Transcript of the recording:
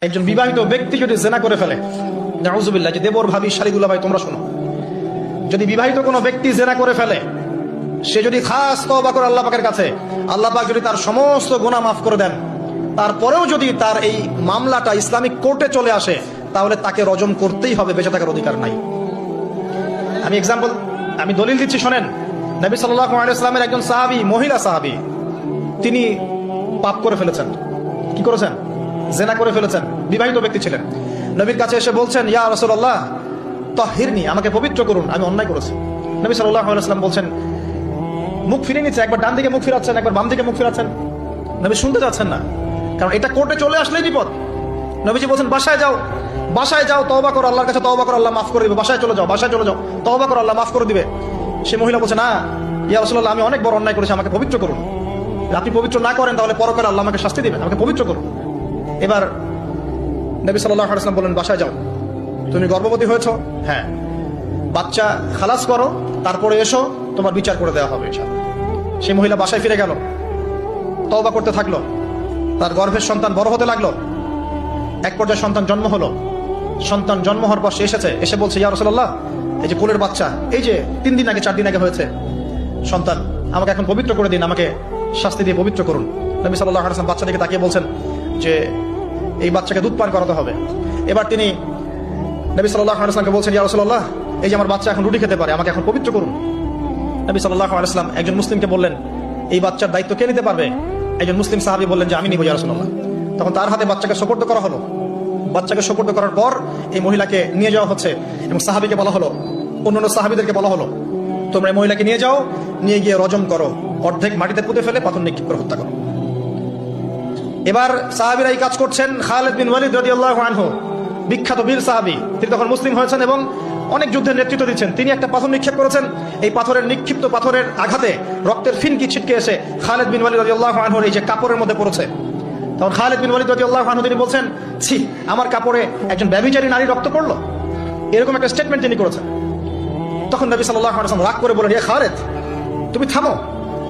একজন বিবাহিত ব্যক্তি যদি জেনা করে ফেলে, নাউজুবিল্লাহ, যে দেবর ভাবি শালিগুলা ভাই তোমরা শোনো, যদি বিবাহিত কোনো ব্যক্তি জেনা করে ফেলে, সে যদি খাস তওবা করে আল্লাহ পাকের কাছে, আল্লাহ পাক যদি তার সমস্ত গুনাহ মাফ করে দেন, তারপরেও যদি তার এই মামলাটা ইসলামিক কোর্টে চলে আসে, তাহলে তাকে রজম করতেই হবে, বেঁচে থাকার অধিকার নাই। আমি দলিল দিচ্ছি, শোনেন। নবী সাল্লাল্লাহু আলাইহি ওয়াসাল্লামের একজন সাহাবী, মহিলা সাহাবী, তিনি পাপ করে ফেলেছেন। কি করেছেন? জেনা করে ফেলেছেন। বিবাহিত ব্যক্তি ছিলেন। নবীর কাছে এসে বলছেন, ইয়া রাসূলুল্লাহ তাহহিরনি, আমাকে পবিত্র করুন, আমি অন্যায় করেছি। নবী সাল্লাল্লাহু আলাইহি ওয়াসাল্লাম বলছেন, মুখ ফিরিয়ে নিচ্ছে, একবার ডান দিকে মুখ ফিরাচ্ছেন, একবার বাম দিকে মুখ ফিরাচ্ছেন। নবী শুনতে যাচ্ছেন না, কারণ এটা কোর্টে চলে আসলেই বিপদ। নবীজি বলছেন, বাসায় যাও, বাসায় যাও, তওবা করো, আল্লাহর কাছে তওবা করো, আল্লাহ মাফ করে দিবে। বাসায় চলে যাও, বাসায় চলে যাও, তওবা করো, আল্লাহ মাফ করে দিবে। সে মহিলা বলছে, না ইয়া রাসূলুল্লাহ, আমি অনেক বড় অন্যায় করেছি, আমাকে পবিত্র করুন। আপনি পবিত্র না করেন তাহলে পরকালে আল্লাহ আমাকে শাস্তি দিবেন, আমাকে পবিত্র করুন। এবার নবী সাল্লাল্লাহু আলাইহি ওয়াসাল্লাম বলেন, বাসায় যাও, তুমি গর্ভবতী হয়েছো, হ্যাঁ, বাচ্চা খালাস করো, তারপরে এসো, তোমার বিচার করে দেওয়া হবে ইনশাআল্লাহ। সেই মহিলা বাসায় ফিরে গেল, তওবা করতে থাকলো, তার গর্ভের সন্তান বড় হতে লাগলো। এক পর্যায়ে সন্তান জন্ম হলো। সন্তান জন্ম হওয়ার পর সে এসে বলছে, ইয়া রাসূলুল্লাহ, এই যে কোলের বাচ্চা, এই যে 3 দিন আগে 4 দিন আগে হয়েছে সন্তান, আমাকে এখন পবিত্র করে দিন, আমাকে শাস্তি দিয়ে পবিত্র করুন। নবী সাল্লাল্লাহু আলাইহি ওয়াসাল্লাম বাচ্চাটিকে তাকিয়ে বলছেন যে এই বাচ্চাকে দুধ পান করাতে হবে। এবার তিনি নবী সাল্লাল্লাহু আলাইহি ওয়াসাল্লামকে বলছেন, ইয়া রাসূলুল্লাহ, এই যে আমার বাচ্চা এখন রুটি খেতে পারে, আমাকে এখন পবিত্র করুন। নবী সাল্লাল্লাহু আলাইহি ওয়াসাল্লাম একজন মুসলিমকে বললেন, এই বাচ্চার দায়িত্ব কে নিতে পারবে? একজন মুসলিম সাহাবী বললেন যে আমি নিব ইয়া রাসূলুল্লাহ। তখন তার হাতে বাচ্চাকে সুপর্দ করা হলো। বাচ্চাকে সুপর্দ করার পর এই মহিলাকে নিয়ে যাওয়া হচ্ছে এবং সাহাবীকে বলা হলো, অন্যান্য সাহাবীদেরকে বলা হলো, তোমরা এই মহিলাকে নিয়ে যাও, নিয়ে গিয়ে রজম করো, অর্ধেক মাটিতে পুঁতে ফেলে পাথর নিক্ষেপ করে হত্যা করো। এবার সাহাবীরা এই কাজ করছেন। খালিদ বিন ওয়ালিদ রাদিয়াল্লাহু আনহু, বিখ্যাত বীর সাহাবী, তিনি তখন মুসলিম হয়েছেন এবং অনেক যুদ্ধের নেতৃত্ব দিচ্ছেন। তিনি একটা পাথর নিক্ষেপ করেছেন। এই পাথরের নিক্ষিপ্ত পাথরের আঘাতে রক্তের ফিনকি ছিটকে এসে খালিদ বিন ওয়ালিদ রাদিয়াল্লাহু আনহুর এই যে কাপড়ের মধ্যে পড়েছে। তখন খালিদ বিন ওয়ালিদ রাদিয়াল্লাহু আনহু তিনি বলছেন, ছি, আমার কাপড়ে একজন ব্যভিচারী নারী রক্ত পড়লো, এরকম একটা স্টেটমেন্ট তিনি করেছেন। তখন নবী সাল্লাল্লাহু আলাইহি ওয়াসাল্লাম রাগ করে বলেন, ইয়া খালিদ, তুমি থামো,